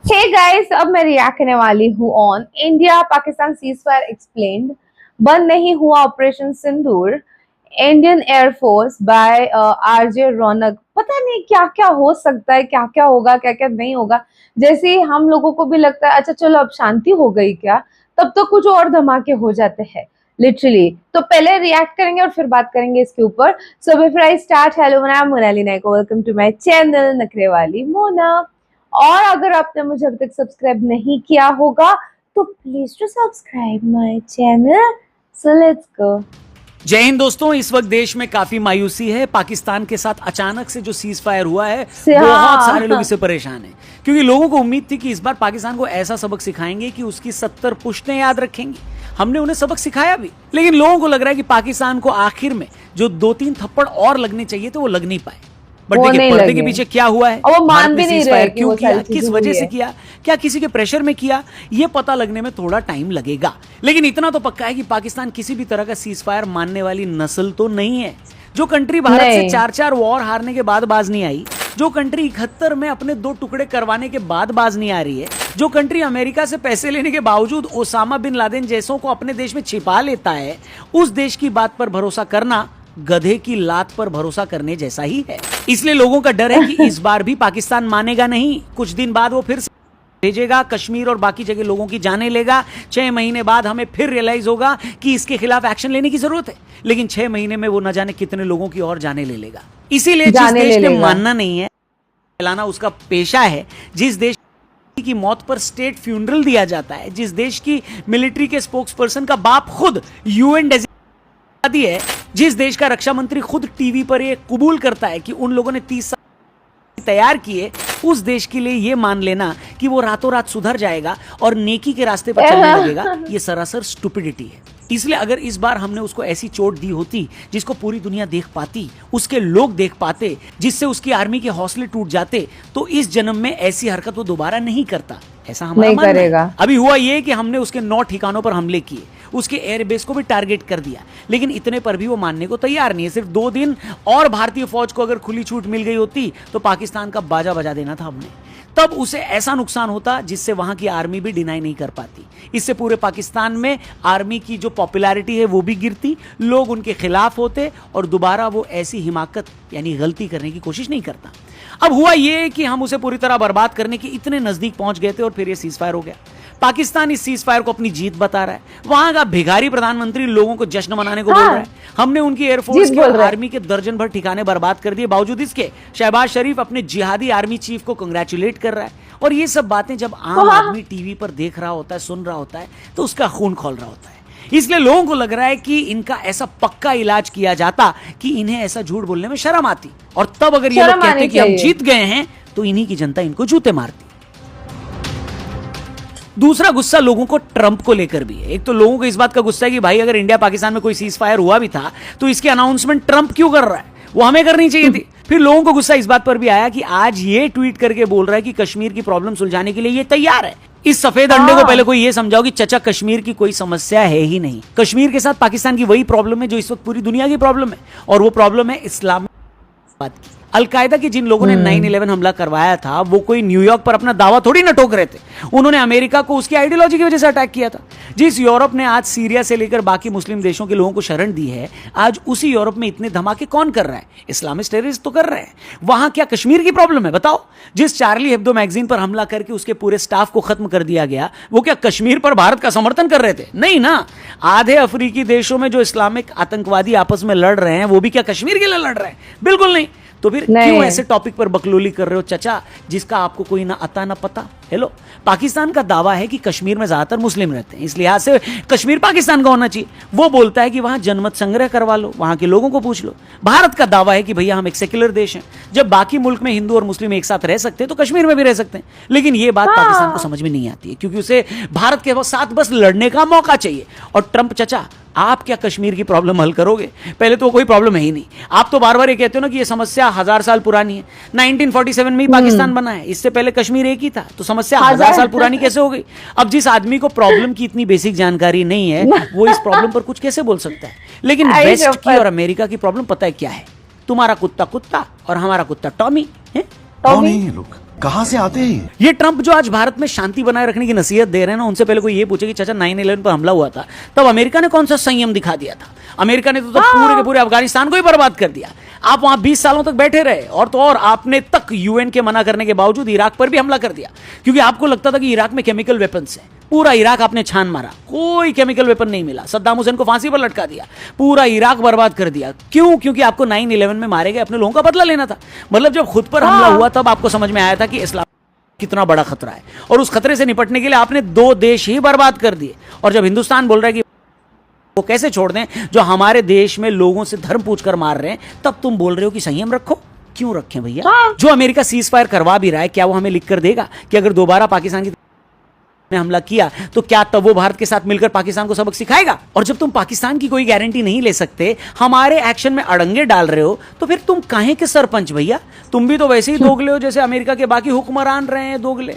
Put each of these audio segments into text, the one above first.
Hey guys, अब मैं react करने वाली हूँ on India Pakistan ceasefire explained. बंद नहीं हुआ operation Sindoor, Indian air force by RJ Raunak. पता नहीं क्या क्या हो सकता है, क्या क्या होगा, क्या क्या नहीं होगा। जैसे ही हम लोगों को भी लगता है अच्छा चलो अब शांति हो गई क्या, तब तो कुछ और धमाके हो जाते हैं लिटरली। तो पहले रिएक्ट करेंगे और फिर बात करेंगे इसके ऊपर। So before I start, hello I am Monali Nayak, welcome to my channel नखरे वाली मोना। और अगर आपने मुझे अभी तक सब्सक्राइब नहीं किया होगा तो please to subscribe my channel. So let's go. जय हिंद दोस्तों। इस वक्त देश में काफी मायूसी है। पाकिस्तान के साथ अचानक से जो सीज फायर हुआ है, बहुत सारे लोग इससे परेशान हैं, क्योंकि लोगों को उम्मीद थी कि इस बार पाकिस्तान को ऐसा सबक सिखाएंगे कि उसकी 70 पुश्तें याद रखेंगी। हमने उन्हें सबक सिखाया भी, लेकिन लोगों को लग रहा है कि पाकिस्तान को आखिर में जो 2-3 थप्पड़ और लगने चाहिए थे वो लग नहीं पाए। बट देखिए पर्दे के पीछे क्या हुआ है, वो मान भी नहीं रहे क्यों किया, किस वजह से किया, क्या किसी के प्रेशर में किया, ये पता लगने में थोड़ा टाइम लगेगा। लेकिन इतना तो पक्का है कि पाकिस्तान किसी भी तरह का सीज फायर मानने वाली नस्ल तो नहीं है। जो कंट्री भारत से 4-4 वॉर हारने के बाद बाज नहीं आई, जो कंट्री 71 में अपने 2 टुकड़े करवाने के बाद बाज नहीं आ रही है, जो कंट्री अमेरिका से पैसे लेने के बावजूद ओसामा बिन लादेन जैसों को अपने देश में छिपा लेता है, उस देश की बात पर भरोसा करना गधे की लात पर भरोसा करने जैसा ही है। इसलिए लोगों का डर है कि इस बार भी पाकिस्तान मानेगा नहीं। कुछ दिन बाद वो फिर से भेजेगा, कश्मीर और बाकी जगह लोगों की जाने लेगा। 6 महीने बाद हमें फिर रियलाइज होगा कि इसके खिलाफ एक्शन लेने की जरूरत है, लेकिन 6 महीने में वो न जाने कितने लोगों की और जाने ले लेगा। इसीलिए जिस देश के मानना नहीं है, फैलाना उसका पेशा है, जिस देश की मौत पर स्टेट फ्यूनरल दिया जाता है, जिस देश की मिलिट्री के स्पोक्स पर्सन का बाप खुद यूएन है, जिस देश का रक्षा मंत्री खुद टीवी पर ये कबूल करता है कि उन लोगों ने 30 साल तैयार किए, उस देश के लिए ये मान लेना कि वो रातों रात सुधर जाएगा और नेकी के रास्ते पर चलने लगेगा, ये सरासर स्टुपिडिटी है। इसलिए अगर इस बार हमने उसको ऐसी चोट दी होती जिसको पूरी दुनिया देख पाती, उसके लोग देख पाते, जिससे उसकी आर्मी के हौसले टूट जाते, तो इस जन्म में ऐसी हरकत वो दोबारा नहीं करता, ऐसा हमारा मानना करेगा। अभी हुआ ये कि हमने उसके 9 ठिकानों पर हमले किए, उसके एयरबेस को भी टारगेट कर दिया, लेकिन इतने पर भी वो मानने को तैयार नहीं है। सिर्फ 2 दिन और भारतीय फौज को अगर खुली छूट मिल गई होती तो पाकिस्तान का बाजा बजा देना था हमने। तब उसे ऐसा नुकसान होता जिससे वहां की आर्मी भी डिनाई नहीं कर पाती। इससे पूरे पाकिस्तान में आर्मी की जो पॉपुलैरिटी है वो भी गिरती, लोग उनके खिलाफ होते और दोबारा वो ऐसी हिमाकत यानी गलती करने की कोशिश नहीं करता। अब हुआ ये कि हम उसे पूरी तरह बर्बाद करने के इतने नजदीक पहुंच गए थे और फिर ये सीज फायर हो गया। पाकिस्तान इस सीज फायर को अपनी जीत बता रहा है। वहां का भिखारी प्रधानमंत्री लोगों को जश्न मनाने को बोल रहा है। हमने उनकी एयरफोर्स के और आर्मी के दर्जन भर ठिकाने बर्बाद कर दिए, बावजूद इसके शहबाज शरीफ अपने जिहादी आर्मी चीफ को कंग्रेचुलेट कर रहा है। और ये सब बातें जब आम आदमी टीवी पर देख रहा होता है, सुन रहा होता है, तो उसका खून खोल रहा होता है। इसलिए लोगों को लग रहा है कि इनका ऐसा पक्का इलाज किया जाता कि इन्हें ऐसा झूठ बोलने में शर्म आती, और तब अगर ये लोग कहते कि हम जीत गए हैं तो इन्हीं की जनता इनको जूते मारती। दूसरा गुस्सा लोगों को ट्रंप को लेकर भी है। एक तो लोगों को इस बात का गुस्सा है कि भाई अगर इंडिया पाकिस्तान में कोई सीज फायर हुआ भी था तो इसकी अनाउंसमेंट ट्रंप क्यों कर रहा है, वो हमें करनी चाहिए थी। फिर लोगों को गुस्सा इस बात पर भी आया कि आज ये ट्वीट करके बोल रहा है कि कश्मीर की प्रॉब्लम सुलझाने के लिए ये तैयार है। इस सफेद अंडे को पहले कोई ये समझाओ कि चचा कश्मीर की कोई समस्या है ही नहीं। कश्मीर के साथ पाकिस्तान की वही प्रॉब्लम है जो इस वक्त पूरी दुनिया की प्रॉब्लम है, और वो प्रॉब्लम है इस्लामाबाद की। अलकायदा के जिन लोगों ने 9/11 हमला करवाया था वो कोई न्यूयॉर्क पर अपना दावा थोड़ी ना ठोक रहे थे। उन्होंने अमेरिका को उसकी आइडियोलॉजी की वजह से अटैक किया था। जिस यूरोप ने आज सीरिया से लेकर बाकी मुस्लिम देशों के लोगों को शरण दी है, आज उसी यूरोप में इतने धमाके कौन कर रहा है? इस्लामिस्ट टेररिस्ट तो कर रहे हैं। वहां क्या कश्मीर की प्रॉब्लम है बताओ? जिस चार्ली हेब्दो मैगजीन पर हमला करके उसके पूरे स्टाफ को खत्म कर दिया गया, वो क्या कश्मीर पर भारत का समर्थन कर रहे थे? नहीं ना। आधे अफ्रीकी देशों में जो इस्लामिक आतंकवादी आपस में लड़ रहे हैं वो भी क्या कश्मीर के लिए लड़ रहे हैं? बिल्कुल नहीं। तो फिर क्यों ऐसे टॉपिक पर बकलोली कर रहे हो चचा, जिसका आपको कोई ना अता ना पता? हेलो, पाकिस्तान का दावा है कि कश्मीर में ज्यादातर मुस्लिम रहते हैं, इस लिहाज से कश्मीर पाकिस्तान का होना चाहिए। वो बोलता है कि वहां जनमत संग्रह करवा लो, वहां के लोगों को पूछ लो। भारत का दावा है कि भैया हम एक सेक्युलर देश हैं, जब बाकी मुल्क में हिंदू और मुस्लिम एक साथ रह सकते हैं तो कश्मीर में भी रह सकते हैं। लेकिन ये बात पाकिस्तान को समझ में नहीं आती है, क्योंकि उसे भारत के साथ बस लड़ने का मौका चाहिए। और ट्रंप चचा, आप क्या कश्मीर की प्रॉब्लम हल करोगे? पहले तो कोई प्रॉब्लम है ही नहीं। आप तो बार बार ये कहते हो ना कि ये समस्या 1000 साल पुरानी है। 1947 में ही पाकिस्तान बना है, इससे पहले कश्मीर एक ही था, तो समस्या 1000 साल पुरानी कैसे हो गई? अब जिस आदमी को प्रॉब्लम की इतनी बेसिक जानकारी नहीं है वो इस प्रॉब्लम पर कुछ कैसे बोल सकता है? लेकिन वेस्ट की और अमेरिका की प्रॉब्लम पता है क्या है? तुम्हारा कुत्ता कुत्ता और हमारा कुत्ता टॉमी है। कौन है ये लोग? कहां से आते हैं ये ट्रंप जो आज भारत में शांति बनाए रखने की नसीहत दे रहे हैं ना, उनसे पहले कोई ये पूछे कि चाचा 9/11 पर हमला हुआ था तब अमेरिका ने कौन सा संयम दिखा दिया था? अमेरिका ने तो तब पूरे के पूरे अफगानिस्तान को ही बर्बाद कर दिया। आप वहां 20 सालों तक बैठे रहे और तो और आपने तक यूएन के मना करने के बावजूद इराक पर भी हमला कर दिया, क्योंकि आपको लगता था कि इराक में केमिकल वेपन्स है। पूरा इराक आपने छान मारा, कोई केमिकल वेपन नहीं मिला। सद्दाम हुसैन को फांसी पर लटका दिया, पूरा इराक बर्बाद कर दिया। क्यों? क्योंकि आपको 9/11 में मारे गए अपने लोगों का बदला लेना था। मतलब जब खुद पर हमला हुआ तब आपको समझ में आया था कि इस्लाम कितना बड़ा खतरा है, और उस खतरे से निपटने के लिए आपने 2 देश ही बर्बाद कर दिए। और जब हिंदुस्तान बोल रहा है कि वो कैसे छोड़ दें जो हमारे देश में लोगों से धर्म पूछकर मार रहे हैं, तब तुम बोल रहे हो कि संयम रखो। क्यों रखें भैया? जो अमेरिका सीज फायर करवा भी रहा है, क्या वो हमें लिख कर देगा कि अगर दोबारा पाकिस्तान की ने हमला किया तो क्या तब वो भारत के साथ मिलकर पाकिस्तान को सबक सिखाएगा? और जब तुम पाकिस्तान की कोई गारंटी नहीं ले सकते, हमारे एक्शन में अड़ंगे डाल रहे हो, तो फिर तुम काहे के सरपंच भैया? तुम भी तो वैसे ही दोगले हो जैसे अमेरिका के बाकी हुक्मरान रहे हैं दोगले।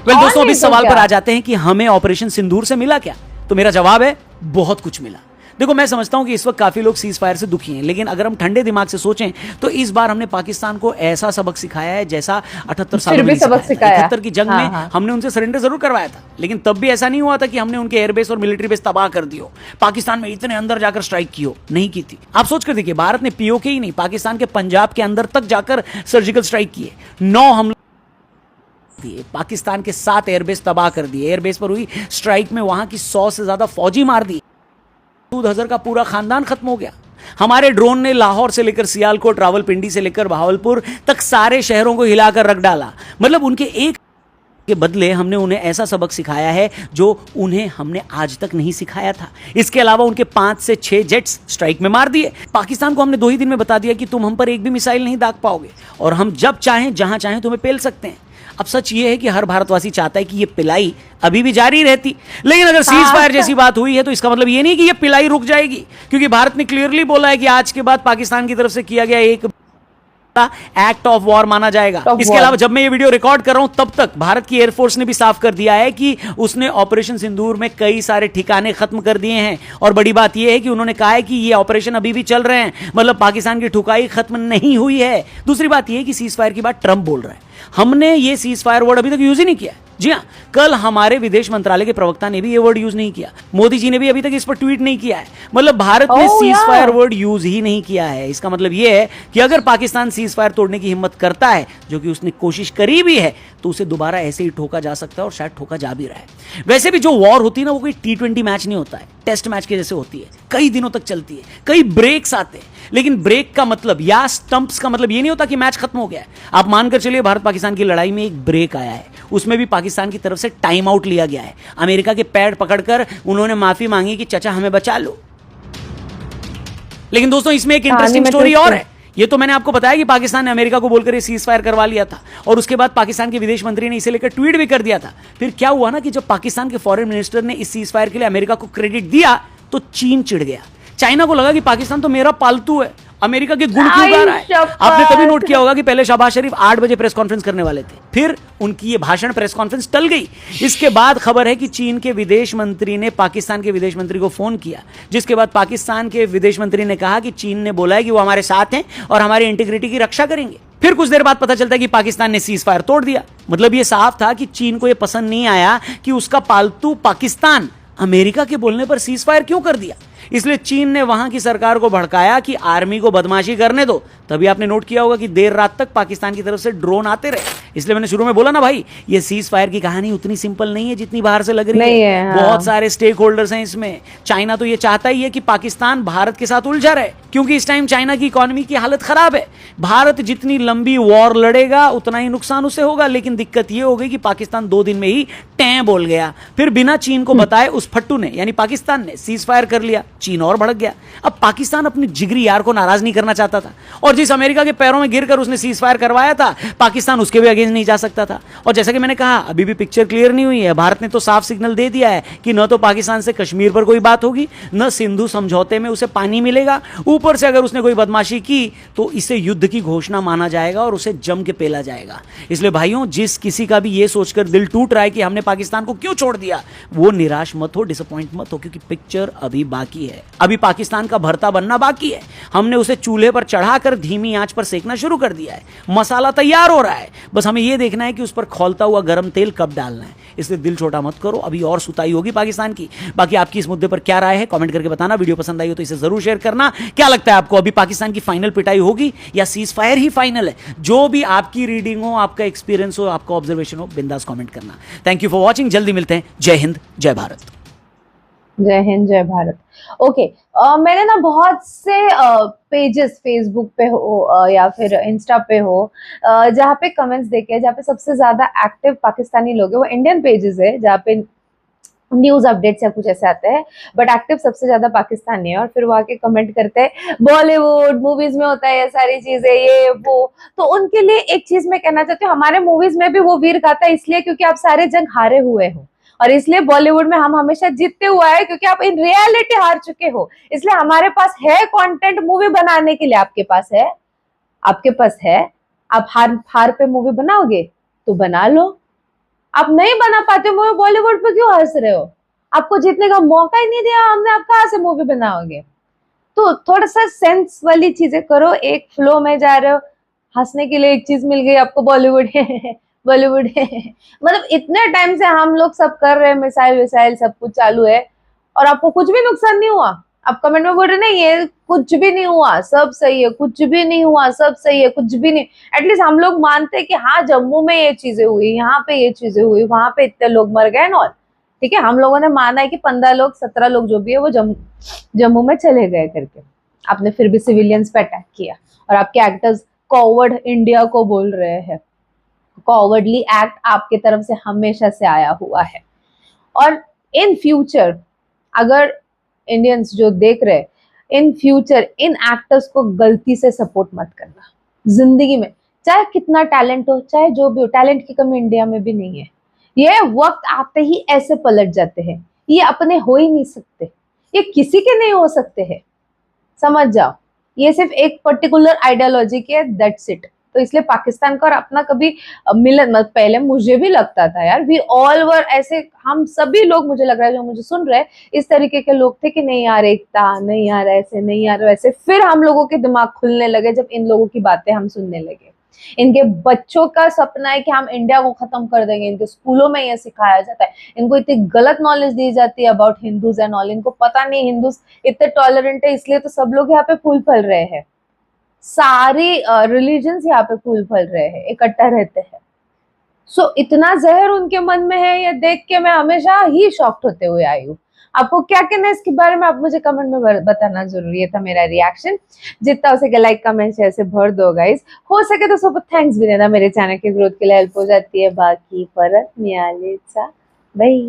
दोस्तों, अब इस सवाल पर आ जाते हैं कि हमें ऑपरेशन सिंदूर से मिला क्या? तो मेरा जवाब है बहुत कुछ मिला। देखो, मैं समझता हूं कि इस वक्त काफी लोग सीज फायर से दुखी हैं, लेकिन अगर हम ठंडे दिमाग से सोचें तो इस बार हमने पाकिस्तान को ऐसा सबक सिखाया है जैसा 78 साल में सबक सिखाया। 71 की जंग में हमने उनसे सरेंडर जरूर करवाया था, लेकिन तब भी ऐसा नहीं हुआ था कि हमने उनके एयरबेस और मिलिट्री बेस तबाह कर दियो, पाकिस्तान में इतने अंदर जाकर स्ट्राइक की हो, नहीं की थी। आप सोच कर देखिए, भारत ने पीओके ही नहीं, पाकिस्तान के पंजाब के अंदर तक जाकर सर्जिकल स्ट्राइक किए, 9 हमले दिए, पाकिस्तान के 7 एयरबेस तबाह कर दिए। एयरबेस पर हुई स्ट्राइक में वहां की 100 से ज्यादा फौजी मार दिए। मसूद अजहर का पूरा खानदान खत्म हो गया। हमारे ड्रोन ने लाहौर से लेकर सियालकोट, रावलपिंडी से लेकर भावलपुर तक सारे शहरों को हिलाकर रख डाला। मतलब उनके एक के बदले हमने उन्हें ऐसा सबक सिखाया है जो उन्हें हमने आज तक नहीं सिखाया था। इसके अलावा उनके 5 से 6 जेट्स स्ट्राइक में मार दिए। पाकिस्तान को हमने 2 ही दिन में बता दिया कि तुम हम पर एक भी मिसाइल नहीं दाग पाओगे और हम जब चाहें जहां चाहें तुम्हें पेल सकते हैं। अब सच ये है कि हर भारतवासी चाहता है कि ये पिलाई अभी भी जारी रहती, लेकिन अगर सीज फायर जैसी बात हुई है तो इसका मतलब ये नहीं कि ये पिलाई रुक जाएगी, क्योंकि भारत ने क्लियरली बोला है कि आज के बाद पाकिस्तान की तरफ से किया गया एक एक्ट ऑफ वॉर माना जाएगा। इसके अलावा जब मैं ये वीडियो रिकॉर्ड कर रहा हूं तब तक भारत की एयरफोर्स ने भी साफ कर दिया है कि उसने ऑपरेशन सिंदूर में कई सारे ठिकाने खत्म कर दिए हैं। और बड़ी बात यह है कि उन्होंने कहा है कि ये ऑपरेशन अभी भी चल रहे हैं, मतलब पाकिस्तान की ठुकाई खत्म नहीं हुई है। दूसरी बात यह है कि सीज फायर की बात ट्रंप बोल रहा है, हमने ये सीज फायर वर्ड अभी तक यूज ही नहीं किया। जी हां, कल हमारे विदेश मंत्रालय के प्रवक्ता ने भी ये वर्ड यूज नहीं किया, मोदी जी ने भी अभी तक इस पर ट्वीट नहीं किया है। मतलब भारत ने सीज फायर वर्ड यूज ही नहीं किया है। इसका मतलब यह है कि अगर पाकिस्तान सीज फायर तोड़ने की हिम्मत करता है, जो कि उसने कोशिश करी भी है, तो उसे दोबारा ऐसे ही ठोका जा सकता है और शायद ठोका जा भी रहा है। वैसे भी जो वॉर होती है ना, वो कोई T20 मैच नहीं होता है, टेस्ट मैच के जैसे होती है, कई दिनों तक चलती है, कई ब्रेक्स आते हैं। लेकिन ब्रेक का मतलब या स्टंप्स का मतलब ये नहीं होता कि मैच खत्म हो गया है। आप मानकर चलिए भारत पाकिस्तान की लड़ाई में एक ब्रेक आया है, उसमें भी पाकिस्तान की तरफ से टाइम आउट लिया गया है। अमेरिका के पैर पकड़कर उन्होंने माफी मांगी कि चाचा हमें बचा लो। लेकिन दोस्तों, इसमें एक इंटरेस्टिंग स्टोरी और है। ये तो मैंने आपको बताया कि पाकिस्तान ने अमेरिका को बोलकर ये सीज फायर करवा लिया था और उसके बाद पाकिस्तान के विदेश मंत्री ने इसे लेकर ट्वीट भी कर दिया था। फिर क्या हुआ ना कि जब पाकिस्तान के फॉरेन मिनिस्टर ने इस सीज फायर के लिए अमेरिका को क्रेडिट दिया तो चीन चिढ़ गया। चाइना को लगा कि पाकिस्तान तो मेरा पालतू है, अमेरिका के गुण क्यों गा रहा है। आपने तभी नोट किया होगा कि पहले शहबाज शरीफ 8 बजे प्रेस कॉन्फ्रेंस करने वाले थे, फिर उनकी ये भाषण प्रेस कॉन्फ्रेंस टल गई। इसके बाद खबर है कि चीन के विदेश मंत्री ने पाकिस्तान के विदेश मंत्री को फोन किया, जिसके बाद पाकिस्तान के विदेश मंत्री ने कहा कि चीन ने बोला है कि वो हमारे साथ हैं और हमारी इंटीग्रिटी की रक्षा करेंगे। फिर कुछ देर बाद पता चलता है कि पाकिस्तान ने सीज फायर तोड़ दिया। मतलब ये साफ था कि चीन को यह पसंद नहीं आया कि उसका पालतू पाकिस्तान अमेरिका के बोलने पर सीज फायर क्यों कर दिया। इसलिए चीन ने वहां की सरकार को भड़काया कि आर्मी को बदमाशी करने दो। तभी आपने नोट किया होगा कि देर रात तक पाकिस्तान की तरफ से ड्रोन आते रहे। इसलिए मैंने शुरू में बोला ना भाई, ये सीज फायर की कहानी उतनी सिंपल नहीं है जितनी बाहर से लग रही है। बहुत सारे स्टेक होल्डर्स हैं इसमें। चाइना तो ये चाहता ही है कि पाकिस्तान भारत के साथ उलझा रहे, क्योंकि इस टाइम चाइना की इकोनॉमी की हालत खराब है। भारत जितनी लंबी वॉर लड़ेगा उतना ही नुकसान उसे होगा। लेकिन दिक्कत यह हो गई कि पाकिस्तान 2 दिन में ही टैं बोल गया। फिर बिना चीन को बताए उस फट्टू ने यानी पाकिस्तान ने सीज फायर कर लिया। चीन और भड़क गया। अब पाकिस्तान अपने जिगरी यार को नाराज नहीं करना चाहता था, और जिस अमेरिका के पैरों में गिरकर उसने सीज फायर करवाया था, पाकिस्तान उसके भी अगेंस्ट नहीं जा सकता था। और जैसा कि मैंने कहा, अभी भी पिक्चर क्लियर नहीं हुई है। भारत ने तो साफ सिग्नल दे दिया है कि न तो पाकिस्तान से कश्मीर पर कोई बात होगी, न सिंधु समझौते में उसे पानी मिलेगा। ऊपर से अगर उसने कोई बदमाशी की तो इसे युद्ध की घोषणा माना जाएगा और उसे जम के पेला जाएगा। इसलिए भाइयों, जिस किसी का भी ये सोचकर दिल टूट रहा है कि हमने पाकिस्तान को क्यों छोड़ दिया, वो निराश मत हो, डिसअपॉइंट मत हो, क्योंकि पिक्चर अभी बाकी है। बाकी है, अभी पाकिस्तान का भरता बनना बाकी है। हमने उसे चूल्हे पर चढ़ाकर धीमी आंच पर सेकना शुरू कर दिया है। मसाला तैयार हो रहा है, बस हमें यह देखना है कि उस पर खौलता हुआ गर्म तेल कब डालना है। इसलिए दिल छोटा मत करो, अभी और सुताई होगी पाकिस्तान की। बाकी आपकी इस मुद्दे पर क्या राय है कमेंट करके बताना। वीडियो पसंद आई हो तो इसे जरूर शेयर करना। क्या लगता है आपको, अभी पाकिस्तान की फाइनल पिटाई होगी या सीज फायर ही फाइनल है? जो भी आपकी रीडिंग हो, आपका एक्सपीरियंस हो, आपका ऑब्जर्वेशन हो, बिंदास कमेंट करना। थैंक यू फॉर वॉचिंग, जल्दी मिलते हैं। जय हिंद, जय भारत। जय हिंद जय भारत। ओके, मैंने ना बहुत से पेजेस फेसबुक पे हो या फिर इंस्टा पे हो जहाँ पे कमेंट्स देखे हैं, जहाँ पे सबसे ज्यादा एक्टिव पाकिस्तानी लोग हैं। वो इंडियन पेजेस है जहाँ पे न्यूज अपडेट्स या कुछ ऐसे आते हैं, बट एक्टिव सबसे ज्यादा पाकिस्तानी है। और फिर वो आके कमेंट करते हैं बॉलीवुड मूवीज में होता है ये सारी चीजें, ये वो। तो उनके लिए एक चीज मैं कहना चाहती हूँ, हमारे मूवीज में भी वो वीर गाथा इसलिए क्योंकि आप सारे जंग हारे हुए हो, और इसलिए बॉलीवुड में हम हमेशा जीतते हुआ है क्योंकि आप इन रियलिटी हार चुके हो। इसलिए हमारे पास है कंटेंट मूवी बनाने के लिए। आपके पास है, आपके पास है। आप हार हार पे मूवी बनाओगे तो बना लो। आप नहीं बना पाते मूवी, बॉलीवुड पे क्यों हंस रहे हो? आपको जीतने का मौका ही नहीं दिया हमने, आप कहाँ से मूवी बनाओगे? तो थोड़ा सा सेंस वाली चीजें करो, एक फ्लो में जा रहे हो। हंसने के लिए एक चीज मिल गई आपको, बॉलीवुड है बॉलीवुड है। मतलब इतने टाइम से हम लोग सब कर रहे हैं, मिसाइल विसाइल सब कुछ चालू है, और आपको कुछ भी नुकसान नहीं हुआ। आप कमेंट में बोल रहे नहीं ये कुछ भी नहीं हुआ, सब सही है, कुछ भी नहीं हुआ, सब सही है, कुछ भी नहीं। एटलीस्ट हम लोग मानते हैं कि हाँ जम्मू में ये चीजें हुई, यहाँ पे ये चीजें हुई, वहां पे इतने लोग मर गए ना। ठीक है, हम लोगों ने माना है कि 15 लोग 17 लोग जो भी है वो जम्मू में चले गए करके। आपने फिर भी सिविलियंस पे अटैक किया, और आपके एक्टर्स कॉवर्ड इंडिया को बोल रहे हैं। कॉवर्डली एक्ट आपके तरफ से हमेशा से आया हुआ है। और इन फ्यूचर अगर इंडियंस जो देख रहे हैं, इन फ्यूचर इन एक्टर्स को गलती से सपोर्ट मत करना। जिंदगी में चाहे कितना टैलेंट हो, चाहे जो भी हो, टैलेंट की कमी इंडिया में भी नहीं है। ये वक्त आते ही ऐसे पलट जाते हैं, ये अपने हो ही नहीं सकते, ये किसी के नहीं हो सकते हैं। समझ जाओ, ये सिर्फ एक पर्टिकुलर आइडियोलॉजी की है, दैट्स इट। तो इसलिए पाकिस्तान का और अपना कभी मिलन मत। पहले मुझे भी लगता था यार, वी ऑल वर ऐसे, हम सभी लोग, मुझे लग रहा है जो मुझे सुन रहे हैं इस तरीके के लोग थे कि नहीं यार एकता, नहीं यार ऐसे, नहीं यार वैसे। फिर हम लोगों के दिमाग खुलने लगे जब इन लोगों की बातें हम सुनने लगे। इनके बच्चों का सपना है कि हम इंडिया को खत्म कर देंगे। इनके स्कूलों में ये सिखाया जाता है, इनको इतनी गलत नॉलेज दी जाती है अबाउट हिंदूज एंड ऑल। इनको पता नहीं हिंदूज इतने टॉलरेंट है, इसलिए तो सब लोग यहाँ पे फूल फल रहे हैं। सारी रिलीजन्स यहाँ पे फूल फल रहे हैं, इकट्ठा रहते हैं। सो इतना जहर उनके मन में है, ये देख के मैं हमेशा ही शॉक्ड होते हुए आई हूँ। आपको क्या कहना है इसके बारे में, आप मुझे कमेंट में बताना जरूरी है। था मेरा रिएक्शन। जितना हो सके लाइक कमेंट शेयर से भर दो गाइस। हो सके तो सुपर थैंक्स भी देना, मेरे चैनल की ग्रोथ के लिए हेल्प हो जाती है। बाकी परत मियालेचा बाय।